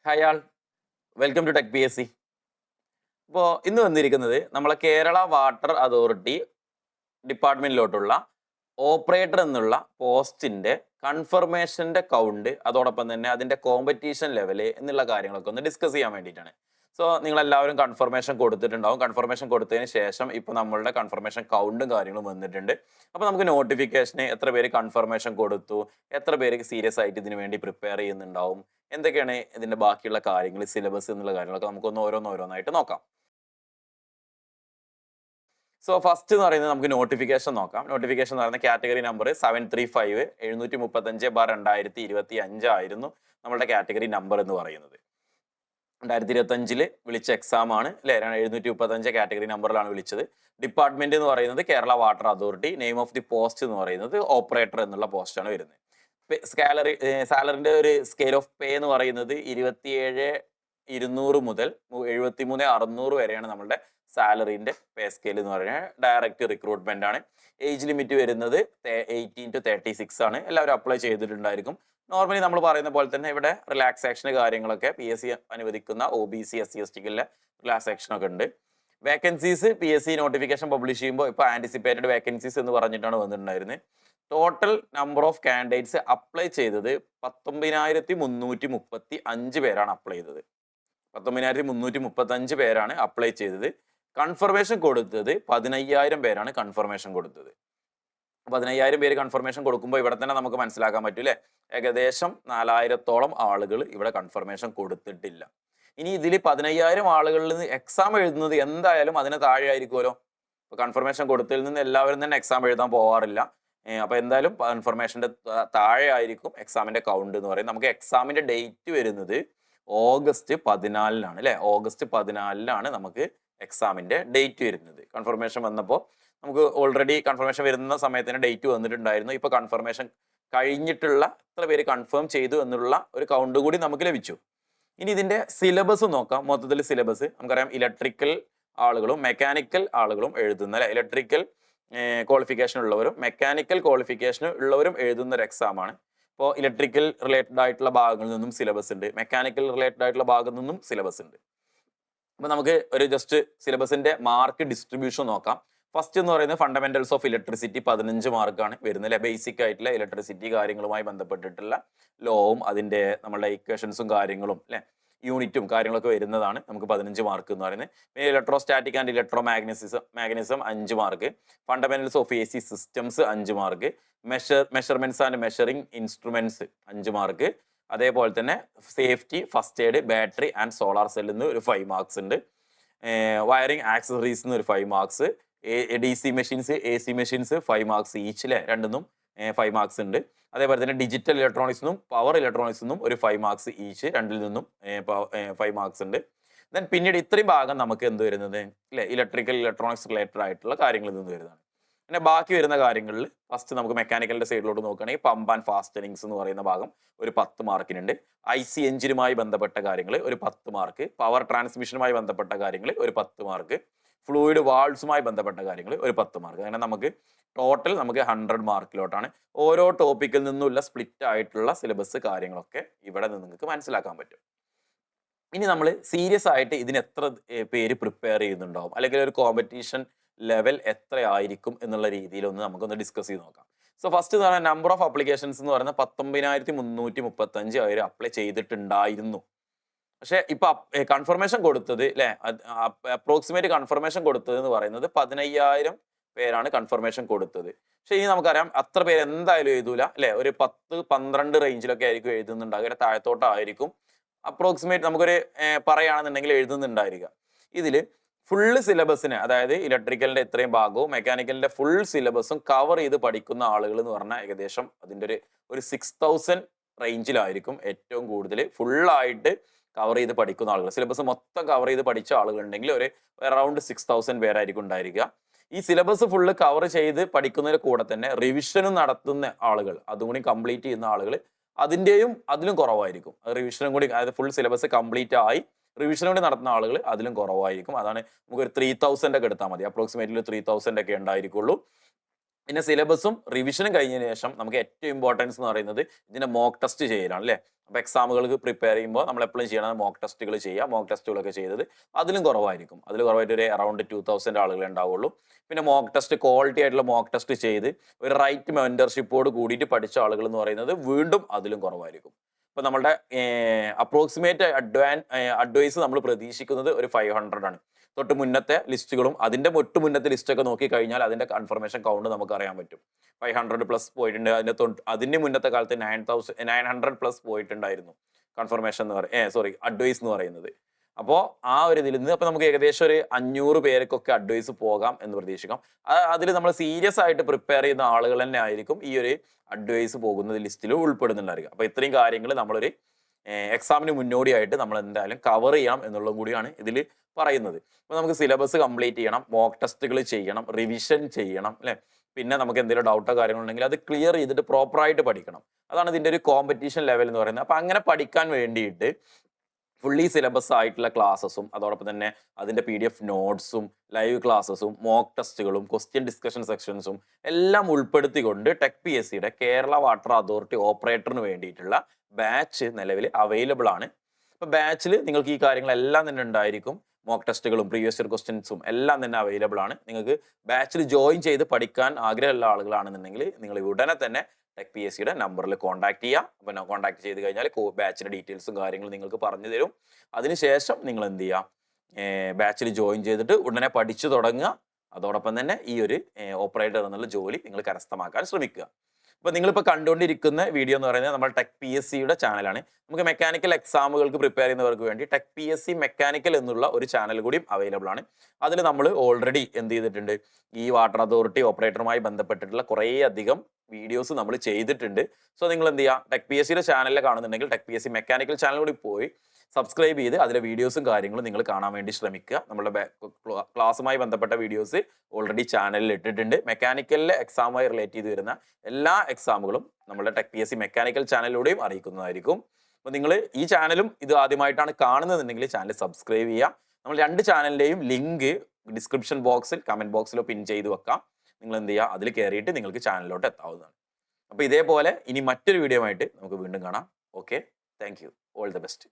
Hi all, welcome to tech P S C. ഇപ്പോൾ ഇന്ന് വന്നിരിക്കുന്നത് നമ്മളെ കേരള വാട്ടർ അതോറിറ്റി ഡിപ്പാർട്ട്മെന്റിലോട്ടുള്ള ഓപ്പറേറ്റർ എന്നുള്ള പോസ്റ്റിന്റെ കൺഫർമേഷന്റെ കൗണ്ട്, അതോടൊപ്പം തന്നെ അതിന്റെ കോമ്പറ്റീഷൻ ലെവല് എന്നുള്ള കാര്യങ്ങളൊക്കെ ഒന്ന് ഡിസ്കസ് ചെയ്യാൻ വേണ്ടിയിട്ടാണ്. സോ നിങ്ങൾ എല്ലാവരും കൺഫർമേഷൻ കൊടുത്തിട്ടുണ്ടാവും. കൺഫർമേഷൻ കൊടുത്തതിന് ശേഷം ഇപ്പോൾ നമ്മളുടെ കൺഫർമേഷൻ കൗണ്ടും കാര്യങ്ങളും വന്നിട്ടുണ്ട്. അപ്പോൾ നമുക്ക് നോട്ടിഫിക്കേഷന് എത്ര പേര് കൺഫർമേഷൻ കൊടുത്തു, എത്ര പേര് സീരിയസ് ആയിട്ട് ഇതിനു വേണ്ടി പ്രിപ്പയർ ചെയ്യുന്നുണ്ടാവും, എന്തൊക്കെയാണ് ഇതിന്റെ ബാക്കിയുള്ള കാര്യങ്ങൾ, സിലബസ് എന്നുള്ള കാര്യങ്ങളൊക്കെ നമുക്കൊന്ന് ഓരോന്നോരോന്നായിട്ട് നോക്കാം. സോ ഫസ്റ്റ് എന്ന് പറയുന്നത് നമുക്ക് നോട്ടിഫിക്കേഷൻ നോക്കാം. നോട്ടിഫിക്കേഷൻ എന്ന് പറയുന്ന കാറ്റഗറി നമ്പർ 735 735/2025 ആയിരുന്നു നമ്മുടെ കാറ്റഗറി നമ്പർ എന്ന് പറയുന്നത്. 2025 വിളിച്ച എക്സാം ആണ് അല്ലെ. 735 കാറ്റഗറി നമ്പറിലാണ് വിളിച്ചത്. ഡിപ്പാർട്ട്മെന്റ് എന്ന് പറയുന്നത് Kerala water authority. Name of the post എന്ന് പറയുന്നത് ഓപ്പറേറ്റർ എന്നുള്ള പോസ്റ്റാണ് വരുന്നത്. സാലറിന്റെ ഒരു സ്കെയിൽ ഓഫ് പേ എന്ന് പറയുന്നത് 27,200 മുതൽ 73,600 വരെയാണ് നമ്മുടെ സാലറിന്റെ പേ സ്കെയിൽ എന്ന് പറയുന്നത്. ഡയറക്റ്റ് റിക്രൂട്ട്മെന്റ് ആണ്. ഏജ് ലിമിറ്റ് വരുന്നത് 18 to 36 ആണ്. എല്ലാവരും അപ്ലൈ ചെയ്തിട്ടുണ്ടായിരിക്കും. നോർമലി നമ്മൾ പറയുന്ന പോലെ തന്നെ ഇവിടെ റിലാക്സേഷൻ കാര്യങ്ങളൊക്കെ PSC അനുവദിക്കുന്ന OBC SC STക്കുള്ള റിലാക്സേഷൻ ഒക്കെ ഉണ്ട്. വേക്കൻസീസ് PSC നോട്ടിഫിക്കേഷൻ പബ്ലിഷ് ചെയ്യുമ്പോൾ ഇപ്പോൾ ആന്റിസിപ്പേറ്റഡ് വേക്കൻസീസ് എന്ന് പറഞ്ഞിട്ടാണ് വന്നിട്ടുണ്ടായിരുന്നത്. Total number of candidates apply ചെയ്തത് 19,335 പേരാണ് അപ്ലൈ ചെയ്തത്. 19,335 പേരാണ് അപ്ലൈ ചെയ്തത്. കൺഫർമേഷൻ കൊടുത്തത് 15,000 പേരാണ് കൺഫർമേഷൻ കൊടുത്തത്. 15,000 പേര് കൺഫർമേഷൻ കൊടുക്കുമ്പോൾ ഇവിടെ തന്നെ നമുക്ക് മനസ്സിലാക്കാൻ പറ്റൂലേ, ഏകദേശം 4,000-ഓളം ആളുകൾ ഇവിടെ കൺഫർമേഷൻ കൊടുത്തിട്ടില്ല. ഇനി ഇതിൽ 15,000 ആളുകളിൽ നിന്ന് എക്സാം എഴുതുന്നത് എന്തായാലും അതിന് താഴെ ആയിരിക്കുമല്ലോ. ഇപ്പൊ കൺഫർമേഷൻ കൊടുത്തതിൽ നിന്ന് എല്ലാവരും തന്നെ എക്സാം എഴുതാൻ പോവാറില്ല. അപ്പൊ എന്തായാലും കൺഫർമേഷന്റെ താഴെ ആയിരിക്കും എക്സാമിന്റെ കൗണ്ട് എന്ന് പറയും. നമുക്ക് എക്സാമിന്റെ ഡേറ്റ് വരുന്നത് ഓഗസ്റ്റ് 14 അല്ലെ. ഓഗസ്റ്റ് 14 നമുക്ക് എക്സാമിന്റെ ഡേറ്റ് വരുന്നത്. കൺഫർമേഷൻ വന്നപ്പോൾ നമുക്ക് ഓൾറെഡി കൺഫർമേഷൻ വരുന്ന സമയത്തിന് ഡേറ്റ് വന്നിട്ടുണ്ടായിരുന്നു. ഇപ്പൊ കൺഫർമേഷൻ കഴിഞ്ഞിട്ടുള്ള എത്ര പേര് കൺഫേം ചെയ്തു എന്നുള്ള ഒരു കൗണ്ട് കൂടി നമുക്ക് ലഭിച്ചു. ഇനി ഇതിന്റെ സിലബസ് നോക്കാം. മൊത്തത്തിൽ സിലബസ് നമുക്കറിയാം, ഇലക്ട്രിക്കൽ ആളുകളും മെക്കാനിക്കൽ ആളുകളും എഴുതുന്ന അല്ലെ, ഇലക്ട്രിക്കൽ ക്വാളിഫിക്കേഷൻ ഉള്ളവരും മെക്കാനിക്കൽ ക്വാളിഫിക്കേഷൻ ഉള്ളവരും എഴുതുന്ന ഒരു എക്സാം ആണ്. ഇപ്പോൾ ഇലക്ട്രിക്കൽ റിലേറ്റഡ് ആയിട്ടുള്ള ഭാഗങ്ങളിൽ നിന്നും സിലബസ് ഉണ്ട്, മെക്കാനിക്കൽ റിലേറ്റഡ് ആയിട്ടുള്ള ഭാഗത്തു നിന്നും സിലബസ് ഉണ്ട്. അപ്പൊ നമുക്ക് ഒരു ജസ്റ്റ് സിലബസിന്റെ മാർക്ക് ഡിസ്ട്രിബ്യൂഷൻ നോക്കാം. ഫസ്റ്റ് എന്ന് പറയുന്നത് ഫണ്ടമെന്റൽസ് ഓഫ് ഇലക്ട്രിസിറ്റി 15 മാർക്കാണ് വരുന്നത് അല്ലെ. ബേസിക് ആയിട്ടുള്ള ഇലക്ട്രിസിറ്റി കാര്യങ്ങളുമായി ബന്ധപ്പെട്ടിട്ടുള്ള ലോവും അതിന്റെ നമ്മളുടെ ഇക്വേഷൻസും കാര്യങ്ങളും അല്ലെ, യൂണിറ്റും കാര്യങ്ങളൊക്കെ വരുന്നതാണ് നമുക്ക് 15 മാർക്ക് എന്ന് പറയുന്നത്. പിന്നെ electrostatic and electro magnetism 5 mark. Fundamentals of AC systems 5 mark. Measurements and measuring instruments 5 mark. അതേപോലെ തന്നെ safety, first aid, battery and solar സെല്ലിൽ ഒരു 5 മാർക്സ് ഉണ്ട്. വയറിംഗ് ആക്സസറീസ് ഒരു 5 marks. DC machines AC machines 5 marks each അല്ലെ, രണ്ടിനും 5 marks ഉണ്ട്. അതേപോലെ തന്നെ ഡിജിറ്റൽ ഇലക്ട്രോണിക്സിനും പവർ ഇലക്ട്രോണിക്സിനും ഒരു 5 മാർക്സ് ഈച്ച്, രണ്ടിൽ നിന്നും 5 മാർക്സ് ഉണ്ട്. ദെൻ പിന്നീട് ഇത്രയും ഭാഗം നമുക്ക് എന്ത് വരുന്നത് അല്ലെ, ഇലക്ട്രിക്കൽ ഇലക്ട്രോണിക്സ് റിലേറ്റഡ് ആയിട്ടുള്ള കാര്യങ്ങളിൽ നിന്ന് വരുന്നതാണ്. പിന്നെ ബാക്കി വരുന്ന കാര്യങ്ങളിൽ ഫസ്റ്റ് നമുക്ക് മെക്കാനിക്കലിന്റെ സൈഡിലോട്ട് നോക്കുകയാണെങ്കിൽ പമ്പ് ആൻഡ് ഫാസ്റ്റനിങ്സ് എന്ന് പറയുന്ന ഭാഗം ഒരു 10 മാർക്കിനുണ്ട്. IC എഞ്ചിനുമായി ബന്ധപ്പെട്ട കാര്യങ്ങൾ ഒരു 10 മാർക്ക്. പവർ ട്രാൻസ്മിഷനുമായി ബന്ധപ്പെട്ട കാര്യങ്ങൾ ഒരു 10 മാർക്ക്. ഫ്ലൂയിഡ് വാൾവ്സുമായി ബന്ധപ്പെട്ട കാര്യങ്ങൾ ഒരു 10 മാർക്ക്. അങ്ങനെ നമുക്ക് ടോട്ടൽ നമുക്ക് 100 മാർക്കിലോട്ടാണ്. ഓരോ ടോപ്പിക്കിൽ നിന്നുള്ള സ്പ്ലിറ്റ് ആയിട്ടുള്ള സിലബസ് കാര്യങ്ങളൊക്കെ ഇവിടെ നിന്ന് നിങ്ങൾക്ക് മനസ്സിലാക്കാൻ പറ്റും. ഇനി നമ്മൾ സീരിയസ് ആയിട്ട് ഇതിന് എത്ര പേര് പ്രിപ്പയർ ചെയ്യുന്നുണ്ടാവും, അല്ലെങ്കിൽ ഒരു കോമ്പറ്റീഷൻ ലെവൽ എത്രയായിരിക്കും എന്നുള്ള രീതിയിൽ നമുക്കൊന്ന് ഡിസ്കസ് ചെയ്ത് നോക്കാം. സോ ഫസ്റ്റ് എന്ന് പറഞ്ഞാൽ നമ്പർ ഓഫ് അപ്ലിക്കേഷൻസ് എന്ന് പറയുന്നത് 19,335 അവർ അപ്ലൈ ചെയ്തിട്ടുണ്ടായിരുന്നു. പക്ഷെ ഇപ്പൊ കൺഫർമേഷൻ കൊടുത്തത് അല്ലെ, അപ്രോക്സിമേറ്റ് കൺഫർമേഷൻ കൊടുത്തത് എന്ന് പറയുന്നത് 15,000 പേരാണ് കൺഫർമേഷൻ കൊടുത്തത്. പക്ഷെ ഇനി നമുക്കറിയാം അത്ര പേര് എന്തായാലും എഴുതൂല അല്ലെ, ഒരു 10-12 റേഞ്ചിലൊക്കെ ആയിരിക്കും എഴുതുന്നുണ്ടാകുക, താഴത്തോട്ടായിരിക്കും അപ്രോക്സിമേറ്റ് നമുക്കൊരു പറയുകയാണെന്നുണ്ടെങ്കിൽ എഴുതുന്നുണ്ടായിരിക്കുക. ഇതില് ഫുള്ള് സിലബസിന്, അതായത് ഇലക്ട്രിക്കലിന്റെ ഇത്രയും ഭാഗവും മെക്കാനിക്കലിന്റെ ഫുൾ സിലബസും കവർ ചെയ്ത് പഠിക്കുന്ന ആളുകൾ എന്ന് പറഞ്ഞാൽ ഏകദേശം അതിന്റെ ഒരു 6,000 റേഞ്ചിലായിരിക്കും ഏറ്റവും കൂടുതൽ ഫുള്ളായിട്ട് കവർ ചെയ്ത് പഠിക്കുന്ന ആളുകൾ. സിലബസ് മൊത്തം കവർ ചെയ്ത് പഠിച്ച ആളുകൾ ഉണ്ടെങ്കിൽ ഒരു അറൗണ്ട് 6,000 പേരായിരിക്കും ഉണ്ടായിരിക്കുക. ഈ സിലബസ് ഫുള്ള് കവർ ചെയ്ത് പഠിക്കുന്നതിന് കൂടെ തന്നെ റിവിഷനും നടത്തുന്ന ആളുകൾ, അതുകൂടി കംപ്ലീറ്റ് ചെയ്യുന്ന ആളുകൾ അതിലും കുറവായിരിക്കും. റിവിഷനും കൂടി, അതായത് ഫുൾ സിലബസ് കംപ്ലീറ്റ് ആയി റിവിഷനും കൂടി നടത്തുന്ന ആളുകൾ അതിലും കുറവായിരിക്കും. അതാണ് നമുക്കൊരു 3,000 ഒക്കെ എടുത്താൽ മതി. അപ്രോക്സിമേറ്റ്ലി 3,000 ഒക്കെ ഉണ്ടായിരിക്കുള്ളൂ. പിന്നെ സിലബസും റിവിഷനും കഴിഞ്ഞതിന് ശേഷം നമുക്ക് ഏറ്റവും ഇമ്പോർട്ടൻസ് എന്ന് പറയുന്നത് ഇതിന്റെ മോക്ക് ടെസ്റ്റ് ചെയ്യലാണ് അല്ലേ. അപ്പോൾ എക്സാമുകൾക്ക് പ്രിപ്പയർ ചെയ്യുമ്പോൾ നമ്മൾ എപ്പോഴും ചെയ്യണത് മോക്ക് ടെസ്റ്റുകൾ ചെയ്യുക. മോക്ക് ടെസ്റ്റുകളൊക്കെ ചെയ്തത് അതിലും കുറവായിരിക്കും. അതിൽ കുറവായിട്ട് ഒരു അറൗണ്ട് 2000 ആളുകളെ ഉണ്ടാവുള്ളൂ. പിന്നെ മോക്ക് ടെസ്റ്റ് ക്വാളിറ്റി ആയിട്ടുള്ള മോക്ക് ടെസ്റ്റ് ചെയ്ത് ഒരു റൈറ്റ് മെന്റർഷിപ്പോട് കൂടിയിട്ട് പഠിച്ച ആളുകൾ എന്ന് പറയുന്നത് വീണ്ടും അതിലും കുറവായിരിക്കും. അപ്പോൾ നമ്മളുടെ അപ്രോക്സിമേറ്റ് അഡ്വൈസ് നമ്മൾ പ്രതീക്ഷിക്കുന്നത് ഒരു 500 ആണ്. തൊട്ട് മുന്നത്തെ ലിസ്റ്റുകളും അതിന്റെ മുന്നത്തെ ലിസ്റ്റൊക്കെ നോക്കി കഴിഞ്ഞാൽ അതിന്റെ കൺഫർമേഷൻ കൗണ്ട് നമുക്ക് അറിയാൻ പറ്റും. 500 പ്ലസ് പോയിട്ടുണ്ട്. അതിന്റെ മുന്നത്തെ കാലത്ത് 900 പ്ലസ് പോയിട്ടുണ്ടായിരുന്നു കൺഫർമേഷൻ എന്ന് അഡ്വൈസ് എന്ന് പറയുന്നത്. അപ്പോൾ ആ ഒരു ഇതിൽ നിന്ന് അപ്പോൾ നമുക്ക് ഏകദേശം ഒരു 500 പേർക്കൊക്കെ അഡ്വൈസ് പോകാം എന്ന് പ്രതീക്ഷിക്കാം. അതിൽ നമ്മൾ സീരിയസ് ആയിട്ട് പ്രിപ്പയർ ചെയ്യുന്ന ആളുകൾ തന്നെ ആയിരിക്കും ഈ ഒരു അഡ്വൈസ് പോകുന്ന ലിസ്റ്റിൽ ഉൾപ്പെടുന്നുണ്ടായിരിക്കും. അപ്പോൾ ഇത്രയും കാര്യങ്ങൾ നമ്മളൊരു എക്സാമിന് മുന്നോടിയായിട്ട് നമ്മൾ എന്തായാലും കവർ ചെയ്യണം എന്നുള്ളതും കൂടിയാണ് ഇതിൽ പറയുന്നത്. അപ്പോൾ നമുക്ക് സിലബസ് കംപ്ലീറ്റ് ചെയ്യണം, മോക്ക് ടെസ്റ്റുകൾ ചെയ്യണം, റിവിഷൻ ചെയ്യണം അല്ലേ. പിന്നെ നമുക്ക് എന്തെങ്കിലും ഡൗട്ടോ കാര്യങ്ങളുണ്ടെങ്കിൽ അത് ക്ലിയർ ചെയ്തിട്ട് പ്രോപ്പറായിട്ട് പഠിക്കണം. അതാണ് ഇതിൻ്റെ ഒരു കോമ്പറ്റീഷൻ ലെവൽ എന്ന് പറയുന്നത്. അപ്പോൾ അങ്ങനെ പഠിക്കാൻ വേണ്ടിയിട്ട് ഫുള്ളി സിലബസ് ആയിട്ടുള്ള ക്ലാസ്സസും അതോടൊപ്പം തന്നെ അതിൻ്റെ PDF നോട്ട്സും ലൈവ് ക്ലാസ്സസും മോക്ക് ടെസ്റ്റുകളും ക്വസ്റ്റ്യൻ ഡിസ്കഷൻ സെക്ഷൻസും എല്ലാം ഉൾപ്പെടുത്തിക്കൊണ്ട് ടെക് PSCയുടെ കേരള വാട്ടർ അതോറിറ്റി ഓപ്പറേറ്ററിന് വേണ്ടിയിട്ടുള്ള ബാച്ച് നിലവിൽ അവൈലബിൾ ആണ്. അപ്പോൾ ബാച്ചിൽ നിങ്ങൾക്ക് ഈ കാര്യങ്ങളെല്ലാം തന്നെ ഉണ്ടായിരിക്കും. മോക്ക് ടെസ്റ്റുകളും പ്രീവിയസ് ഇയർ ക്വസ്റ്റ്യൻസും എല്ലാം തന്നെ അവൈലബിൾ ആണ്. നിങ്ങൾക്ക് ബാച്ചിൽ ജോയിൻ ചെയ്ത് പഠിക്കാൻ ആഗ്രഹമുള്ള ആളുകളാണെന്നുണ്ടെങ്കിൽ നിങ്ങൾ ഉടനെ തന്നെ ടെക് PSCയുടെ നമ്പറിൽ കോൺടാക്ട് ചെയ്യുക. അപ്പോൾ കോൺടാക്ട് ചെയ്ത് കഴിഞ്ഞാൽ ബാച്ചിൻ്റെ ഡീറ്റെയിൽസും കാര്യങ്ങളും നിങ്ങൾക്ക് പറഞ്ഞു തരും. അതിനുശേഷം നിങ്ങൾ എന്ത് ചെയ്യുക, ബാച്ചിൽ ജോയിൻ ചെയ്തിട്ട് ഉടനെ പഠിച്ചു തുടങ്ങുക. അതോടൊപ്പം തന്നെ ഈ ഒരു ഓപ്പറേറ്റർ എന്നുള്ള ജോലി നിങ്ങൾ കരസ്ഥമാക്കാൻ ശ്രമിക്കുക. അപ്പോൾ നിങ്ങളിപ്പോൾ കണ്ടുകൊണ്ടിരിക്കുന്ന വീഡിയോ എന്ന് പറയുന്നത് നമ്മൾ ടെക് PSCയുടെ ചാനലാണ്. നമുക്ക് മെക്കാനിക്കൽ എക്സാമുകൾക്ക് പ്രിപ്പയർ ചെയ്യുന്നവർക്ക് വേണ്ടി ടെക് PSC മെക്കാനിക്കൽ എന്നുള്ള ഒരു ചാനൽ കൂടിയും അവൈലബിൾ ആണ്. അതിൽ നമ്മൾ ഓൾറെഡി എന്ത് ചെയ്തിട്ടുണ്ട്, ഈ വാട്ടർ അതോറിറ്റി ഓപ്പറേറ്ററുമായി ബന്ധപ്പെട്ടിട്ടുള്ള കുറേ അധികം വീഡിയോസ് നമ്മൾ ചെയ്തിട്ടുണ്ട്. സോ നിങ്ങൾ എന്ത് ചെയ്യുക, ടെക് PSCയുടെ ചാനലിൽ കാണുന്നുണ്ടെങ്കിൽ ടെക് PSC മെക്കാനിക്കൽ ചാനൽ കൂടി പോയി സബ്സ്ക്രൈബ് ചെയ്ത് അതിലെ വീഡിയോസും കാര്യങ്ങളും നിങ്ങൾ കാണാൻ വേണ്ടി ശ്രമിക്കുക. നമ്മുടെ ക്ലാസ്സുമായി ബന്ധപ്പെട്ട വീഡിയോസ് ഓൾറെഡി ചാനലിൽ ഇട്ടിട്ടുണ്ട്. മെക്കാനിക്കലിലെ എക്സാമുമായി റിലേറ്റ് ചെയ്ത് വരുന്ന എല്ലാ എക്സാമുകളും നമ്മുടെ ടെക് PSC മെക്കാനിക്കൽ ചാനലിലൂടെയും അറിയിക്കുന്നതായിരിക്കും. അപ്പോൾ നിങ്ങൾ ഈ ചാനലും ഇത് ആദ്യമായിട്ടാണ് കാണുന്നതെന്നുണ്ടെങ്കിൽ ചാനൽ സബ്സ്ക്രൈബ് ചെയ്യുക. നമ്മൾ 2 ചാനലിൻ്റെയും ലിങ്ക് ഡിസ്ക്രിപ്ഷൻ ബോക്സിൽ കമൻറ്റ് ബോക്സിലോ പിൻ ചെയ്ത് വെക്കാം. നിങ്ങൾ എന്ത് ചെയ്യുക, അതിൽ കയറിയിട്ട് നിങ്ങൾക്ക് ചാനലിലോട്ട് എത്താവുന്നതാണ്. അപ്പോൾ ഇതേപോലെ ഇനി മറ്റൊരു വീഡിയോ ആയിട്ട് നമുക്ക് വീണ്ടും കാണാം. Okay, thank you, all the best.